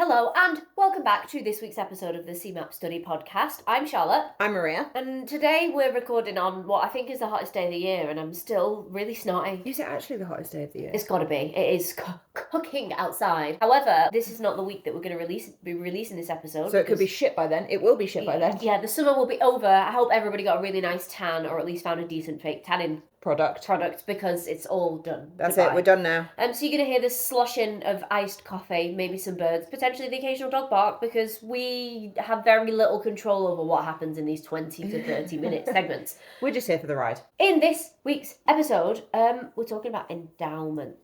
Hello and welcome back to this week's episode of the CeMAP Study Podcast. I'm Charlotte. I'm Maria. And today we're recording on what I think is the hottest day of the year, and I'm still really snotty. Is it actually the hottest day of the year? It's gotta be. It is cooking outside. However, this is not the week that we're going to be releasing this episode. So it could be shit by then. It will be shit by then. Yeah, the summer will be over. I hope everybody got a really nice tan, or at least found a decent fake tanning product, because it's all done. That's Goodbye. it, we're done now. So you're going to hear the sloshing of iced coffee, maybe some birds, potentially the occasional dog bark, because we have very little control over what happens in these 20 to 30 minute segments. We're just here for the ride. In this week's episode, we're talking about endowments.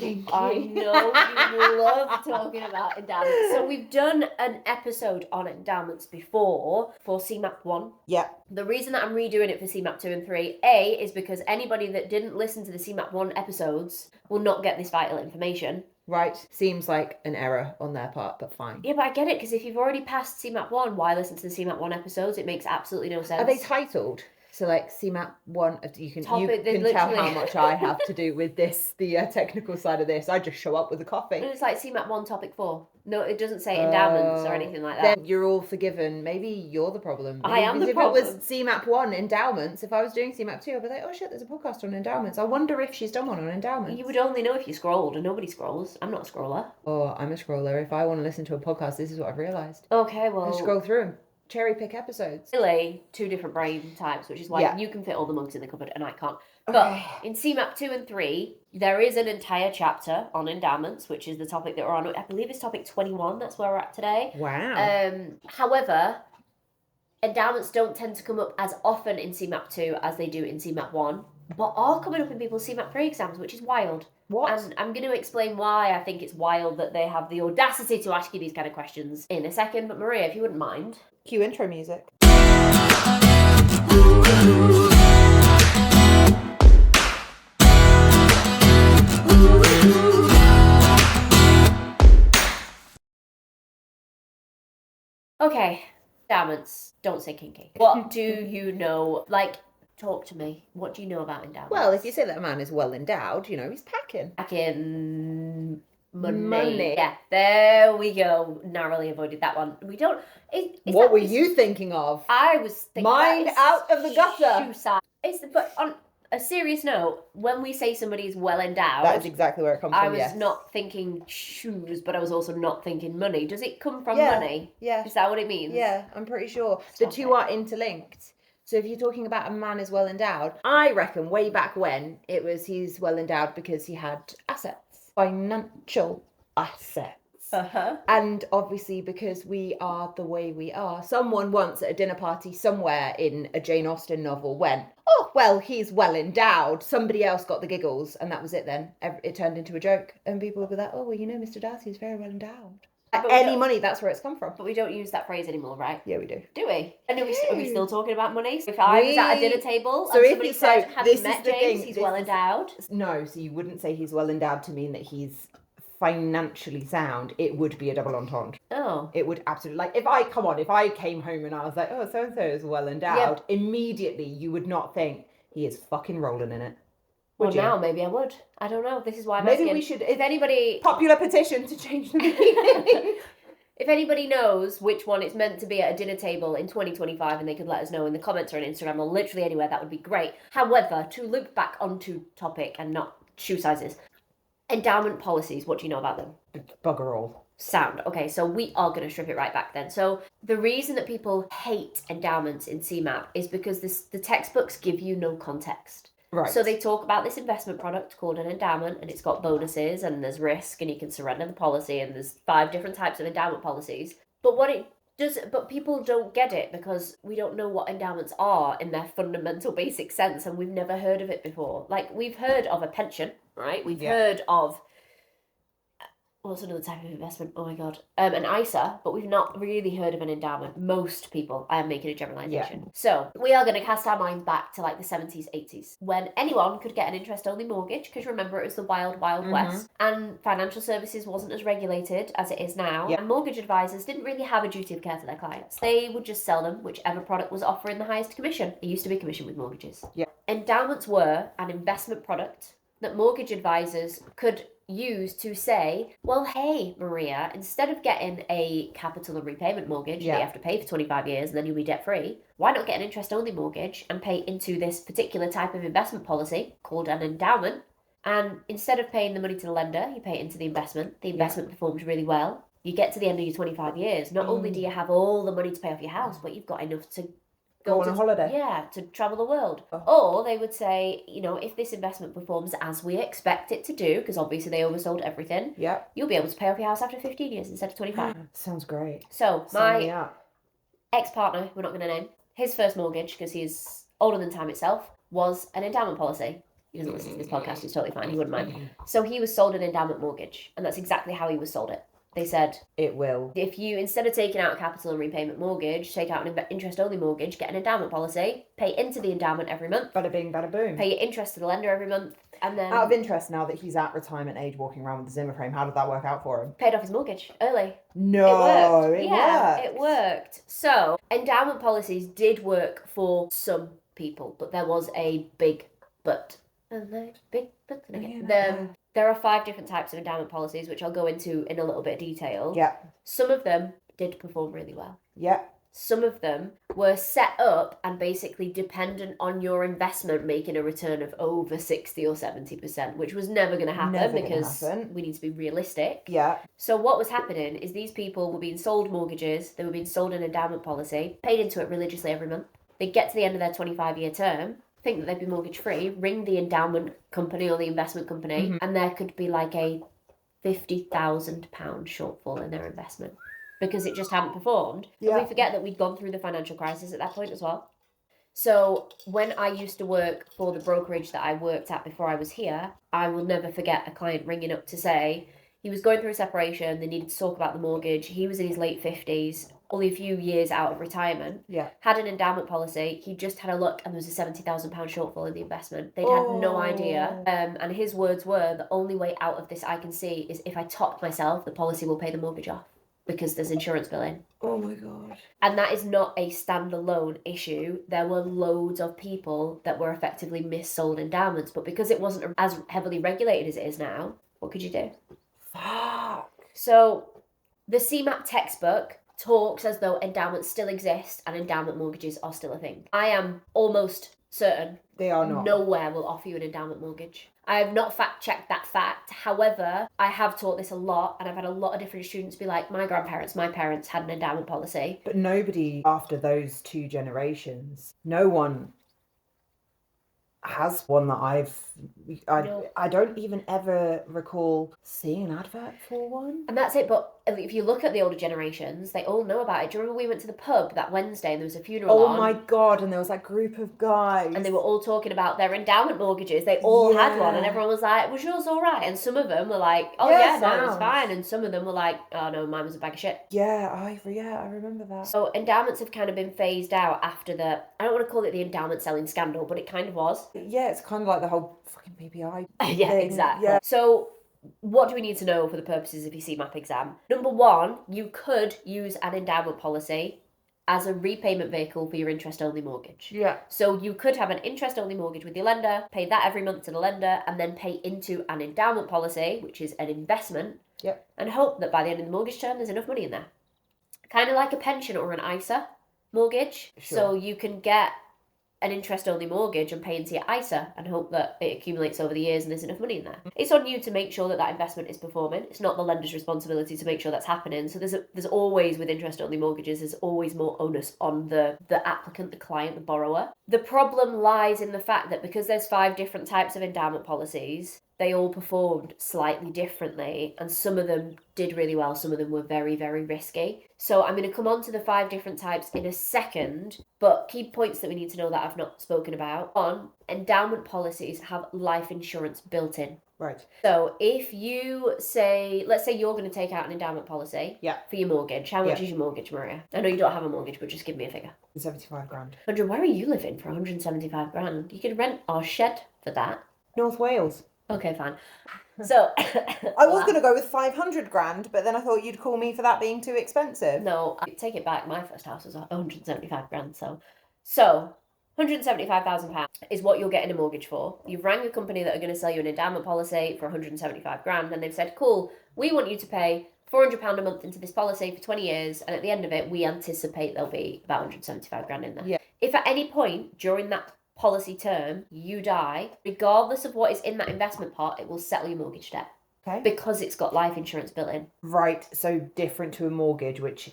I know you love talking about endowments. So we've done an episode on endowments before for CeMAP 1. Yeah. The reason that I'm redoing it for CeMAP 2 and 3, A, is because anybody that didn't listen to the CeMAP 1 episodes will not get this vital information. Right. Seems like an error on their part, but fine. Yeah, but I get it, because if you've already passed CeMAP 1, why listen to the CeMAP 1 episodes? It makes absolutely no sense. Are they titled? So like CeMAP 1, you can tell how much I have to do with this, the technical side of this. I just show up with a coffee. And it's like CeMAP 1 topic 4. No, it doesn't say endowments or anything like that. Then you're all forgiven. Maybe you're the problem. I am the problem. If it was CeMAP 1 endowments, if I was doing CeMAP 2, I'd be like, oh shit, there's a podcast on endowments. I wonder if she's done one on endowments. You would only know if you scrolled, and nobody scrolls. I'm not a scroller. Oh, I'm a scroller. If I want to listen to a podcast, this is what I've realised. Okay, well... I scroll through them. Cherry pick episodes. Really, two different brain types, which is why you can fit all the mugs in the cupboard and I can't. Okay. But in CeMAP 2 and 3, there is an entire chapter on endowments, which is the topic that we're on. I believe it's topic 21. That's where we're at today. Wow. However, endowments don't tend to come up as often in CeMAP 2 as they do in CeMAP 1, but are coming up in people's CeMAP 3 exams, which is wild. What? And I'm going to explain why I think it's wild that they have the audacity to ask you these kind of questions in a second. But Maria, if you wouldn't mind. Cue intro music. Okay, endowments. Don't say kinky. What do you know? Talk to me. What do you know about endowments? Well, if you say that a man is well endowed, he's packing. Packing money. Yeah, there we go. Narrowly avoided that one. We don't... What were you thinking of? I was thinking... Mind out of the gutter. Shoe size. But on a serious note, when we say somebody's well endowed... That is exactly where it comes from, I was not thinking shoes, but I was also not thinking money. Does it come from money? Yeah. Is that what it means? Yeah, I'm pretty sure. The two are interlinked. So if you're talking about a man is well endowed, I reckon way back when it was he's well endowed because he had assets, financial assets. Uh-huh. And obviously because we are the way we are, someone once at a dinner party somewhere in a Jane Austen novel went, oh, well, he's well endowed. Somebody else got the giggles and that was it then. It turned into a joke. And people would be like, oh, well, Mr. Darcy is very well endowed. Any money, that's where it's come from. But we don't use that phrase anymore, right? Yeah, we do. Do we? And are we still talking about money? So if I was at a dinner table and somebody said, have you met James? He's well endowed. No, so you wouldn't say he's well endowed to mean that he's financially sound. It would be a double entendre. Oh. It would absolutely... Like, if I came home and I was like, oh, so-and-so is well endowed, immediately you would not think he is fucking rolling in it. Well, now maybe I would. I don't know. This is why I'm maybe asking. We should... If anybody... Popular petition to change the meaning. If anybody knows which one it's meant to be at a dinner table in 2025 and they could let us know in the comments or on Instagram or literally anywhere, that would be great. However, to loop back onto topic and not shoe sizes, endowment policies, what do you know about them? Bugger all. Sound. Okay, so we are going to strip it right back then. So the reason that people hate endowments in CeMAP is because the textbooks give you no context. Right. So they talk about this investment product called an endowment, and it's got bonuses and there's risk and you can surrender the policy and there's 5 different types of endowment policies. But people don't get it because we don't know what endowments are in their fundamental basic sense, and we've never heard of it before. Like, we've heard of a pension, right? We've heard of... What's another type of investment? Oh my God. An ISA, but we've not really heard of an endowment. Most people. I am making a generalisation. Yeah. So we are going to cast our minds back to like the 70s, 80s, when anyone could get an interest-only mortgage, because remember, it was the wild, wild west, and financial services wasn't as regulated as it is now, and mortgage advisors didn't really have a duty of care to their clients. They would just sell them whichever product was offering the highest commission. It used to be commission with mortgages. Yeah. Endowments were an investment product that mortgage advisors could use to say, well, hey, Maria, instead of getting a capital and repayment mortgage that you have to pay for 25 years and then you'll be debt free, why not get an interest-only mortgage and pay into this particular type of investment policy called an endowment? And instead of paying the money to the lender, you pay it into the investment. The investment performs really well. You get to the end of your 25 years. Not only do you have all the money to pay off your house, but you've got enough to go on a holiday. Yeah, to travel the world. Or they would say, if this investment performs as we expect it to do, because obviously they oversold everything, you'll be able to pay off your house after 15 years instead of 25. Sounds great. So my ex-partner, we're not going to name, his first mortgage, because he's older than time itself, was an endowment policy. He doesn't listen to this podcast, it's totally fine, he wouldn't mind. So he was sold an endowment mortgage, and that's exactly how he was sold it. They said, it will. If you, instead of taking out a capital and repayment mortgage, take out an interest-only mortgage, get an endowment policy, pay into the endowment every month. Bada bing, bada boom. Pay your interest to the lender every month, and then... Out of interest, now that he's at retirement age walking around with the Zimmer frame, how did that work out for him? Paid off his mortgage early. No, it worked. It worked. So, endowment policies did work for some people, but there was a big but. There are 5 different types of endowment policies, which I'll go into in a little bit of detail. Yeah. Some of them did perform really well. Yeah. Some of them were set up and basically dependent on your investment making a return of over 60 or 70%, which was never going to happen because we need to be realistic. Yeah. So what was happening is these people were being sold mortgages, they were being sold an endowment policy, paid into it religiously every month. They'd get to the end of their 25-year term, think that they'd be mortgage free, ring the endowment company or the investment company, and there could be like a £50,000 shortfall in their investment because it just hadn't performed. Yeah. And we forget that we'd gone through the financial crisis at that point as well. So when I used to work for the brokerage that I worked at before I was here, I will never forget a client ringing up to say he was going through a separation, they needed to talk about the mortgage, he was in his late 50s, only a few years out of retirement, had an endowment policy, he just had a look and there was a £70,000 shortfall in the investment. They'd had no idea. And his words were, the only way out of this I can see is if I top myself, the policy will pay the mortgage off because there's insurance bill in. Oh my God. And that is not a standalone issue. There were loads of people that were effectively missold endowments, but because it wasn't as heavily regulated as it is now, what could you do? Fuck. So the CeMAP textbook talks as though endowments still exist and endowment mortgages are still a thing. I am almost certain they are not. Nowhere will offer you an endowment mortgage. I have not fact-checked that fact. However, I have taught this a lot and I've had a lot of different students be like, my grandparents, my parents had an endowment policy. But nobody after those 2 generations, no one has one that I don't even ever recall seeing an advert for one. And that's it, but if you look at the older generations, they all know about it. Do you remember we went to the pub that Wednesday and there was a funeral on? Oh my God, and there was that group of guys. And they were all talking about their endowment mortgages. They all had one and everyone was like, was yours all right? And some of them were like, oh yeah, no, it was fine. And some of them were like, oh no, mine was a bag of shit. Yeah, I remember that. So endowments have kind of been phased out after I don't want to call it the endowment selling scandal, but it kind of was. Yeah, it's kind of like the whole fucking PPI yeah, thing. Exactly. Yeah. So what do we need to know for the purposes of your CeMAP exam? Number 1, you could use an endowment policy as a repayment vehicle for your interest-only mortgage. Yeah. So you could have an interest-only mortgage with your lender, pay that every month to the lender, and then pay into an endowment policy, which is an investment, and hope that by the end of the mortgage term, there's enough money in there. Kind of like a pension or an ISA mortgage. Sure. So you can get an interest-only mortgage and pay into your ISA and hope that it accumulates over the years and there's enough money in there. It's on you to make sure that investment is performing. It's not the lender's responsibility to make sure that's happening. So there's always, with interest-only mortgages, there's always more onus on the applicant, the client, the borrower. The problem lies in the fact that because there's 5 different types of endowment policies, they all performed slightly differently, and some of them did really well, some of them were very, very risky. So I'm going to come on to the 5 different types in a second, but key points that we need to know that I've not spoken about. 1, endowment policies have life insurance built in. Right. So if you say, let's say you're going to take out an endowment policy for your mortgage. How much is your mortgage, Maria? I know you don't have a mortgage, but just give me a figure. 75 grand. 100, where are you living for 175 grand? You could rent our shed for that. North Wales. Okay, fine. So I was going to go with 500 grand, but then I thought you'd call me for that being too expensive. No, I take it back. My first house was 175 grand. So £175,000 is what you're getting a mortgage for. You've rang a company that are going to sell you an endowment policy for 175 grand, and they've said, cool, we want you to pay £400 a month into this policy for 20 years, and at the end of it, we anticipate there'll be about 175 grand in there. Yeah. If at any point during that policy term you die, regardless of what is in that investment pot, it will settle your mortgage debt. Okay. Because it's got life insurance built in. Right, so different to a mortgage, which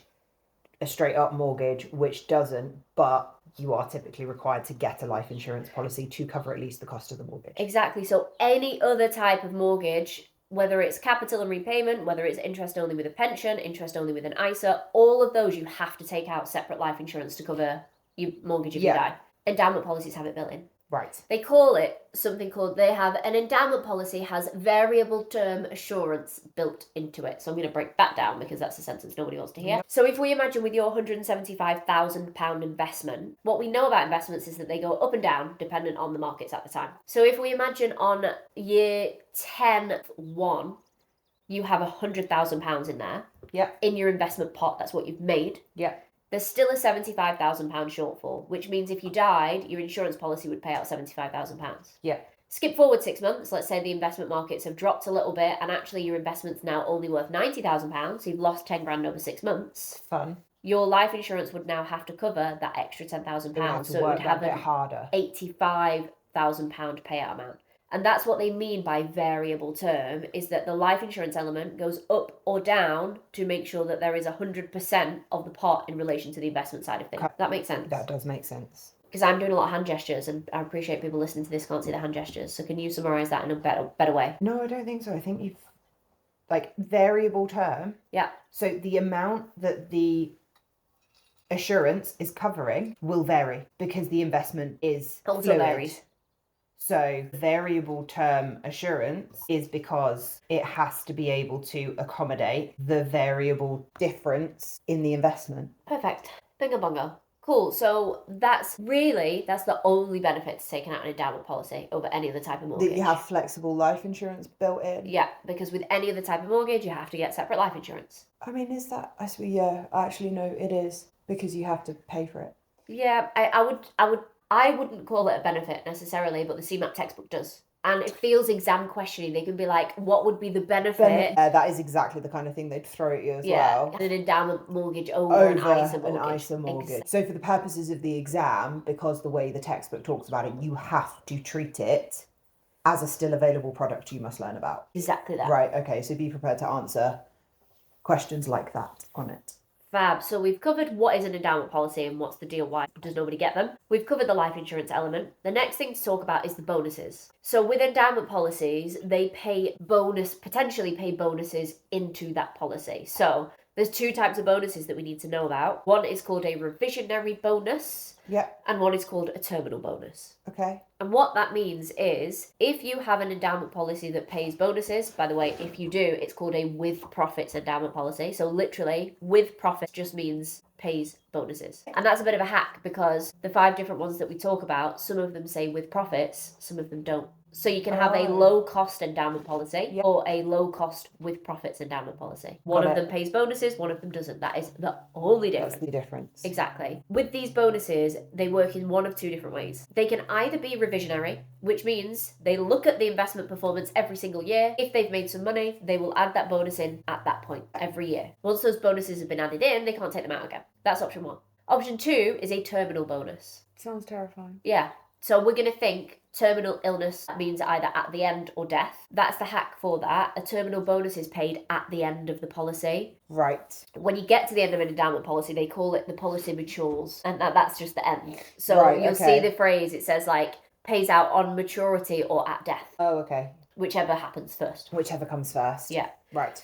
a straight up mortgage, which doesn't, but you are typically required to get a life insurance policy to cover at least the cost of the mortgage. Exactly. So any other type of mortgage, whether it's capital and repayment, whether it's interest only with a pension, interest only with an ISA, all of those you have to take out separate life insurance to cover your mortgage if you die. Endowment policies have it built in. Right. They call it something called, they have an endowment policy has variable term assurance built into it. So I'm going to break that down because that's a sentence nobody wants to hear. Yep. So if we imagine with your £175,000 investment, what we know about investments is that they go up and down dependent on the markets at the time. So if we imagine on year 10-1, you have £100,000 in there. Yep. In your investment pot, that's what you've made. Yep. There's still a £75,000 shortfall, which means if you died, your insurance policy would pay out £75,000. Yeah. Skip forward 6 months, let's say the investment markets have dropped a little bit and actually your investment's now only worth £90,000, so you've lost 10 grand over 6 months. Fun. Your life insurance would now have to cover that extra £10,000, so it would have a bit harder. £85,000 payout amount. And that's what they mean by variable term, is that the life insurance element goes up or down to make sure that there is 100% of the pot in relation to the investment side of things. That makes sense? That does make sense. Because I'm doing a lot of hand gestures, and I appreciate people listening to this can't see the hand gestures. So can you summarise that in a better way? No, I don't think so. I think you've, variable term. Yeah. So the amount that the assurance is covering will vary because the investment is also varies. So variable term assurance is because it has to be able to accommodate the variable difference in the investment. Perfect. Bingo bongo. Cool. So that's the only benefit to taking out an endowment policy over any other type of mortgage. That you have flexible life insurance built in? Yeah, because with any other type of mortgage, you have to get separate life insurance. I mean, is that... Yeah, actually, no, it is. Because you have to pay for it. Yeah, I wouldn't call it a benefit necessarily, but the CeMAP textbook does. And it feels exam questioning. They can be like, what would be the benefit? That is exactly the kind of thing they'd throw at you as well. An endowment mortgage over an ISA mortgage. An ISA mortgage. So for the purposes of the exam, because the way the textbook talks about it, you have to treat it as a still available product you must learn about. Exactly that. Right, okay, so be prepared to answer questions like that on it. Fab. So we've covered what is an endowment policy and what's the deal, why does nobody get them. We've covered the life insurance element. The next thing to talk about is the bonuses. So with endowment policies, they potentially pay bonuses into that policy. So there's two types of bonuses that we need to know about. One is called a revisionary bonus. Yeah. And one is called a terminal bonus. Okay. And what that means is, if you have an endowment policy that pays bonuses, by the way, if you do, it's called a with profits endowment policy. So literally, with profits just means pays bonuses. And that's a bit of a hack because the 5 different ones that we talk about, some of them say with profits, some of them don't. So you can have a low-cost endowment policy or a low-cost with profits endowment policy. One of them pays bonuses, one of them doesn't. That is the only difference. That's the difference. Exactly. With these bonuses, they work in one of 2 different ways. They can either be revisionary, which means they look at the investment performance every single year. If they've made some money, they will add that bonus in at that point every year. Once those bonuses have been added in, they can't take them out again. That's option 1. Option 2 is a terminal bonus. Sounds terrifying. Yeah. So we're going to think terminal illness means either at the end or death. That's the hack for that. A terminal bonus is paid at the end of the policy. Right. When you get to the end of an endowment policy, they call it the policy matures. And that's just the end. So you'll see the phrase, it says pays out on maturity or at death. Oh, okay. Whichever happens first. Whichever comes first. Yeah. Right.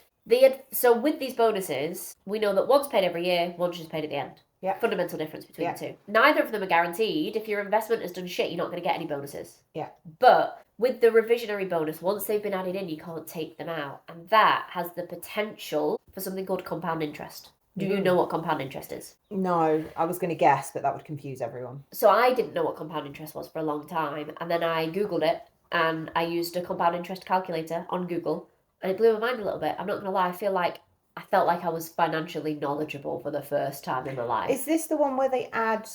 So with these bonuses, we know that one's paid every year, one's just paid at the end. Yeah. Fundamental difference between the two. Neither of them are guaranteed. If your investment has done shit, you're not going to get any bonuses. Yeah. But with the revisionary bonus, once they've been added in, you can't take them out. And that has the potential for something called compound interest. Do you know what compound interest is? No, I was going to guess, but that would confuse everyone. So I didn't know what compound interest was for a long time. And then I Googled it and I used a compound interest calculator on Google. And it blew my mind a little bit. I'm not going to lie. I felt like I was financially knowledgeable for the first time in my life. Is this the one where they add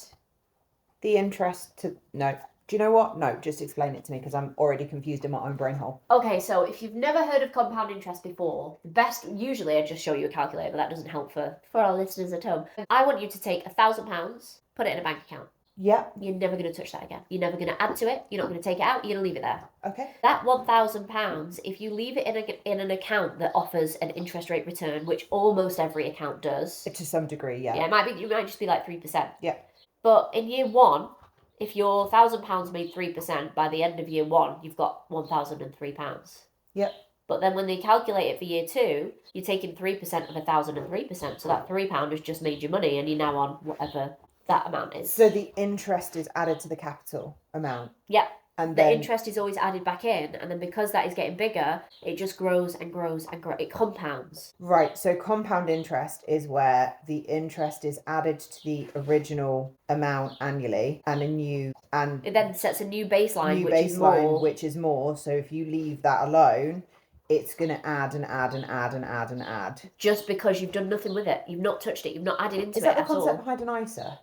The interest to... No. Do you know what? No, just explain it to me because I'm already confused in my own brain hole. Okay, so if you've never heard of compound interest before, the best, usually I just show you a calculator, but that doesn't help for our listeners at home. I want you to take £1,000, put it in a bank account. Yep. You're never going to touch that again. You're never going to add to it. You're not going to take it out. You're going to leave it there. Okay. That £1,000, if you leave it in an account that offers an interest rate return, which almost every account does. To some degree, yeah. Yeah, you might just be like 3%. Yeah. But in year one, if your £1,000 made 3%, by the end of year one, you've got £1,003. Yep. But then when they calculate it for year two, you're taking 3% of 1,003%. So that £3 has just made you money, and you're now on whatever that amount is. So the interest is added to the capital amount. Yep. And the then interest is always added back in, and then because that is getting bigger, it just grows and grows and grows. It compounds. Right, so compound interest is where the interest is added to the original amount annually, and it then sets a new baseline, which is more. So if you leave that alone, it's going to add and add and add and add and add. Just because you've done nothing with it, you've not touched it, you've not added into it at all. Is that the concept behind an ISA?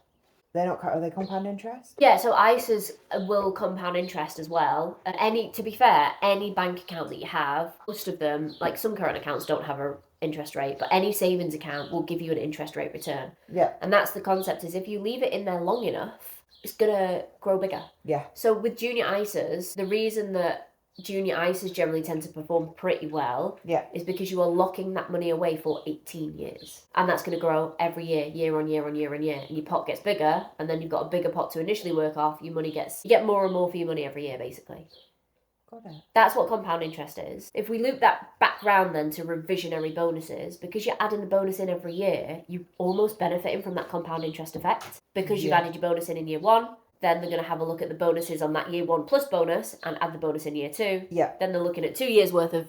Are they compound interest? Yeah, so ISAs will compound interest as well. To be fair, any bank account that you have, most of them, like some current accounts don't have an interest rate, but any savings account will give you an interest rate return. Yeah. And that's the concept, is if you leave it in there long enough, it's gonna grow bigger. Yeah. So with junior ISAs, the reason that junior ISAs generally tend to perform pretty well is because you are locking that money away for 18 years. And that's going to grow every year, year on year on year on year. And your pot gets bigger, and then you've got a bigger pot to initially work off. You get more and more for your money every year, basically. Got it. That's what compound interest is. If we loop that back round then to revisionary bonuses, because you're adding the bonus in every year, you're almost benefiting from that compound interest effect. Because you've added your bonus in year one, then they're going to have a look at the bonuses on that year one plus bonus and add the bonus in year two. Yeah. Then they're looking at 2 years worth of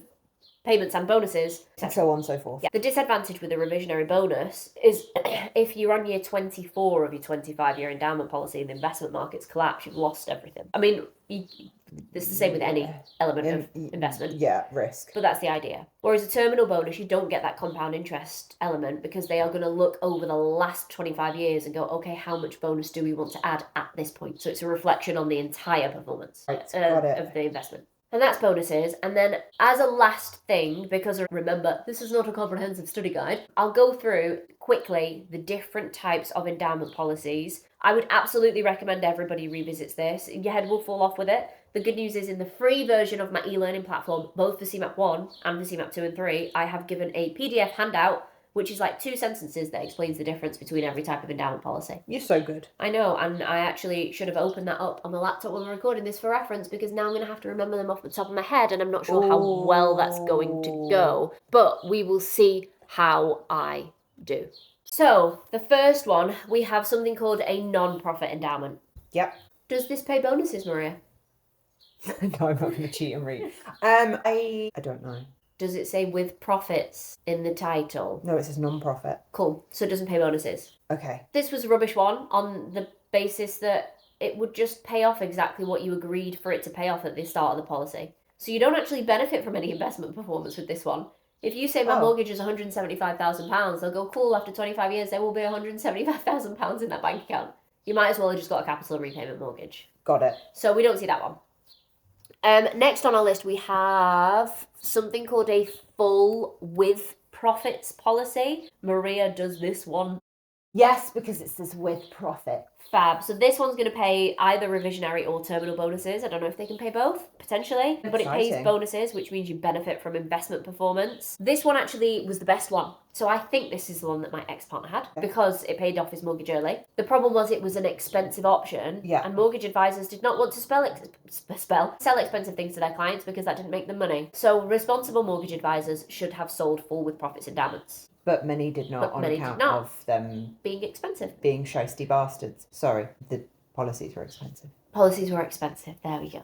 payments and bonuses. And so on and so forth. Yeah. The disadvantage with a revisionary bonus is if you're on year 24 of your 25-year endowment policy and the investment markets collapse, you've lost everything. I mean, it's the same with any element of investment. Yeah, risk. But that's the idea. Whereas a terminal bonus, you don't get that compound interest element because they are going to look over the last 25 years and go, okay, how much bonus do we want to add at this point? So it's a reflection on the entire performance of the investment. And that's bonuses. And then as a last thing, because remember, this is not a comprehensive study guide, I'll go through quickly the different types of endowment policies. I would absolutely recommend everybody revisits this. Your head will fall off with it. The good news is in the free version of my e-learning platform, both for CeMAP 1 and for CeMAP 2 and 3, I have given a PDF handout which is like 2 sentences that explains the difference between every type of endowment policy. You're so good. I know, and I actually should have opened that up on my laptop when we're recording this for reference, because now I'm going to have to remember them off the top of my head, and I'm not sure how well that's going to go. But we will see how I do. So, the first one, we have something called a non-profit endowment. Yep. Does this pay bonuses, Maria? No, I'm not going to cheat and read. I don't know. Does it say with profits in the title? No, it says non-profit. Cool. So it doesn't pay bonuses. Okay. This was a rubbish one on the basis that it would just pay off exactly what you agreed for it to pay off at the start of the policy. So you don't actually benefit from any investment performance with this one. If you say my mortgage is £175,000, they'll go, cool, after 25 years there will be £175,000 in that bank account. You might as well have just got a capital repayment mortgage. Got it. So we don't see that one. Next on our list, we have something called a full with profits policy. Maria does this one. Yes, because it says with profit. Fab. So this one's going to pay either revisionary or terminal bonuses. I don't know if they can pay both, potentially. But it pays bonuses, which means you benefit from investment performance. This one actually was the best one. So I think this is the one that my ex-partner had, because it paid off his mortgage early. The problem was it was an expensive option, and mortgage advisors did not want to sell expensive things to their clients because that didn't make them money. So responsible mortgage advisors should have sold full with profits endowments. But many did not on account of them being expensive. Being shisty bastards. Sorry, the policies were expensive. Policies were expensive, there we go.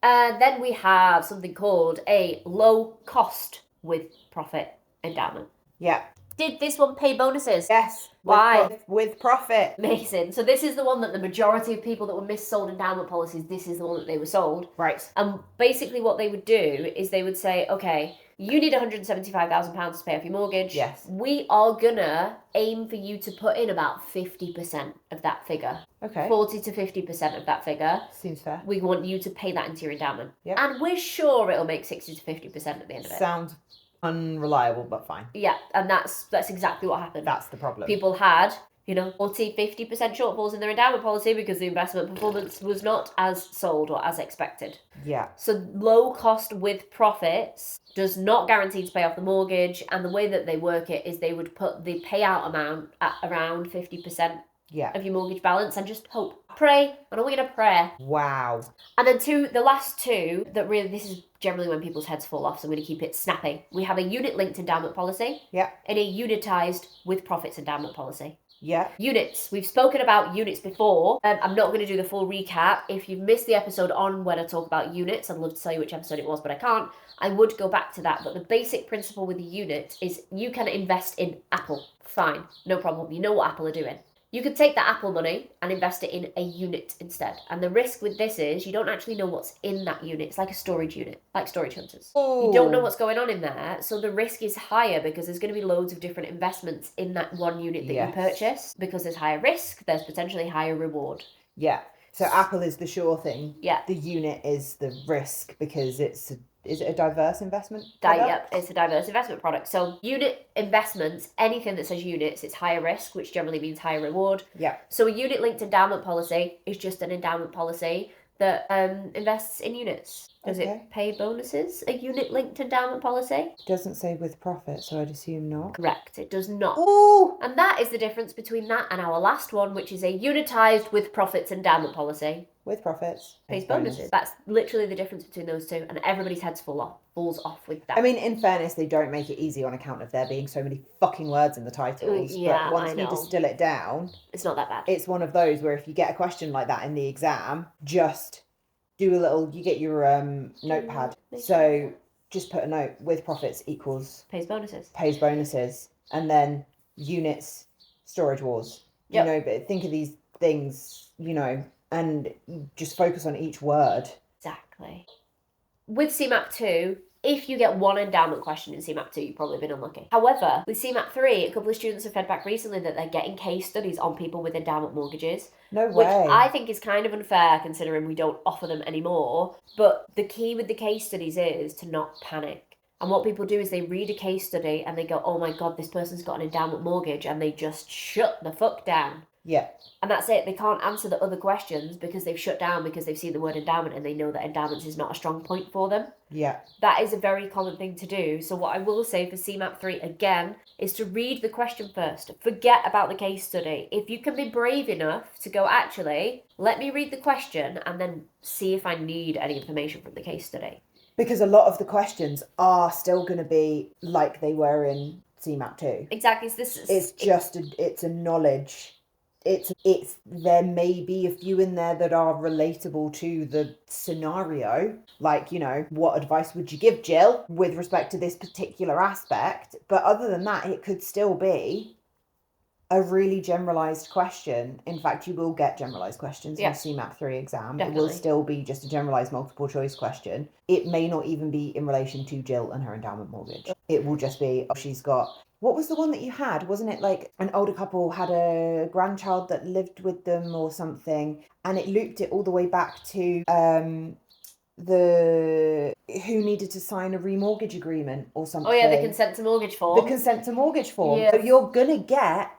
Then we have something called a low cost with profit endowment. Yeah. Did this one pay bonuses? Yes. Why? With profit. Amazing. So this is the one that the majority of people that were missold endowment policies, this is the one that they were sold. Right. And basically what they would do is they would say, okay, You need £175,000 to pay off your mortgage. Yes. We are gonna aim for you to put in about 50% of that figure. Okay. 40 to 50% of that figure. Seems fair. We want you to pay that into your endowment. Yep. And we're sure it'll make 60 to 50% at the end of it. Sounds unreliable, but fine. Yeah, and that's exactly what happened. That's the problem. People had, 40, 50% shortfalls in their endowment policy because the investment performance was not as sold or as expected. Yeah. So low cost with profits does not guarantee to pay off the mortgage, and the way that they work it is they would put the payout amount at around 50% of your mortgage balance and just hope. Pray, and all we're going to pray. Wow. And then the last two, that really, this is generally when people's heads fall off, so I'm going to keep it snappy. We have a unit-linked endowment policy and a unitised with profits endowment policy. Yeah. Units. We've spoken about units before. I'm not going to do the full recap. If you've missed the episode on when I talk about units, I'd love to tell you which episode it was, but I can't. I would go back to that. But the basic principle with the unit is you can invest in Apple. Fine. No problem. You know what Apple are doing. You could take that Apple money and invest it in a unit instead. And the risk with this is you don't actually know what's in that unit. It's like a storage unit, like storage hunters. Ooh. You don't know what's going on in there. So the risk is higher because there's going to be loads of different investments in that one unit that you purchase. Because there's higher risk, there's potentially higher reward. Yeah. So Apple is the sure thing. Yeah. The unit is the risk because is it a diverse investment product? Yep, it's a diverse investment product. So unit investments, anything that says units, it's higher risk, which generally means higher reward. Yeah. So a unit-linked endowment policy is just an endowment policy that invests in units. Does it pay bonuses, a unit-linked endowment policy? It doesn't say with profit, so I'd assume not. Correct, it does not. Ooh! And that is the difference between that and our last one, which is a unitised with profits endowment policy. With profits. Pays bonuses. That's literally the difference between those two, and everybody's heads falls off with that. I mean, in fairness, they don't make it easy on account of there being so many fucking words in the titles. Yeah, but once you distill it down, it's not that bad. It's one of those where if you get a question like that in the exam, just do a little. You get your notepad. So just put a note with profits equals pays bonuses, and then units, storage wars. Yep. But think of these things, and just focus on each word. Exactly. With CeMAP 2, if you get one endowment question in CeMAP 2, you've probably been unlucky. However, with CeMAP 3, a couple of students have fed back recently that they're getting case studies on people with endowment mortgages. No way. Which I think is kind of unfair considering we don't offer them anymore. But the key with the case studies is to not panic. And what people do is they read a case study and they go, oh my God, this person's got an endowment mortgage, and they just shut the fuck down. Yeah. And that's it. They can't answer the other questions because they've shut down because they've seen the word endowment and they know that endowments is not a strong point for them. Yeah. That is a very common thing to do. So what I will say for CeMAP 3 again is to read the question first. Forget about the case study. If you can be brave enough to go, actually, let me read the question and then see if I need any information from the case study. Because a lot of the questions are still going to be like they were in CeMAP 2. Exactly. It's a knowledge. It's there may be a few in there that are relatable to the scenario, like, what advice would you give Jill with respect to this particular aspect? But other than that, it could still be a really generalized question. In fact, you will get generalized questions in the CeMAP 3 exam. Definitely. It will still be just a generalized multiple choice question. It may not even be in relation to Jill and her endowment mortgage. It will just be, she's got... What was the one that you had? Wasn't it like an older couple had a grandchild that lived with them or something? And it looped it all the way back to who needed to sign a remortgage agreement or something. Oh yeah, the consent to mortgage form. Yeah. So you're going to get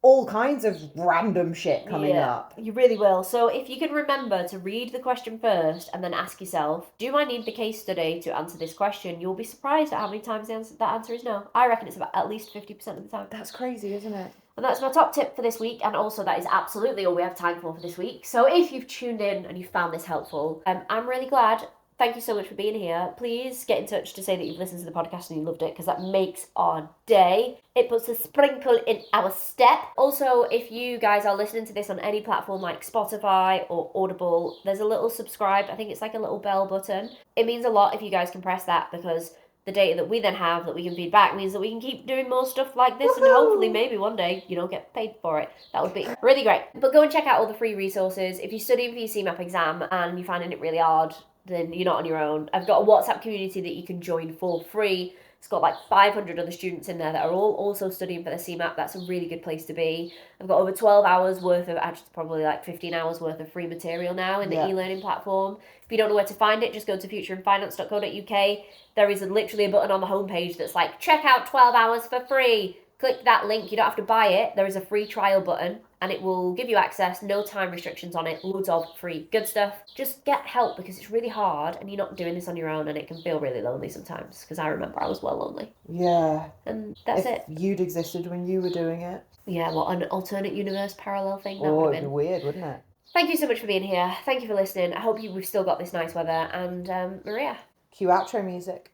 all kinds of random shit coming up. You really will. So if you can remember to read the question first and then ask yourself, do I need the case study to answer this question? You'll be surprised at how many times that answer is no. I reckon it's about at least 50% of the time. That's crazy, isn't it? And that's my top tip for this week, and also that is absolutely all we have time for this week. So if you've tuned in and you found this helpful, I'm really glad. Thank you so much for being here. Please get in touch to say that you've listened to the podcast and you loved it, because that makes our day. It puts a sprinkle in our step. Also, if you guys are listening to this on any platform like Spotify or Audible, there's a little subscribe. I think it's like a little bell button. It means a lot if you guys can press that, because the data that we then have that we can feed back means that we can keep doing more stuff like this. Woohoo! And hopefully maybe one day, get paid for it. That would be really great. But go and check out all the free resources. If you're studying for your CeMAP exam and you're finding it really hard, then you're not on your own. I've got a WhatsApp community that you can join for free. It's got like 500 other students in there that are all also studying for the CeMAP. That's a really good place to be. I've got over 12 hours worth of, actually probably like 15 hours worth of free material now in the e-learning platform. If you don't know where to find it, just go to futureinfinance.co.uk. There is literally a button on the homepage that's like, check out 12 hours for free. Click that link. You don't have to buy it. There is a free trial button and it will give you access, no time restrictions on it, loads of free good stuff. Just get help because it's really hard and you're not doing this on your own and it can feel really lonely sometimes, because I remember I was well lonely. Yeah. And that's if it. You'd existed when you were doing it. Yeah, what, an alternate universe parallel thing? That Oh, would have it'd be been weird, wouldn't it? Thank you so much for being here. Thank you for listening. I hope we've still got this nice weather. And Maria. Cue outro music.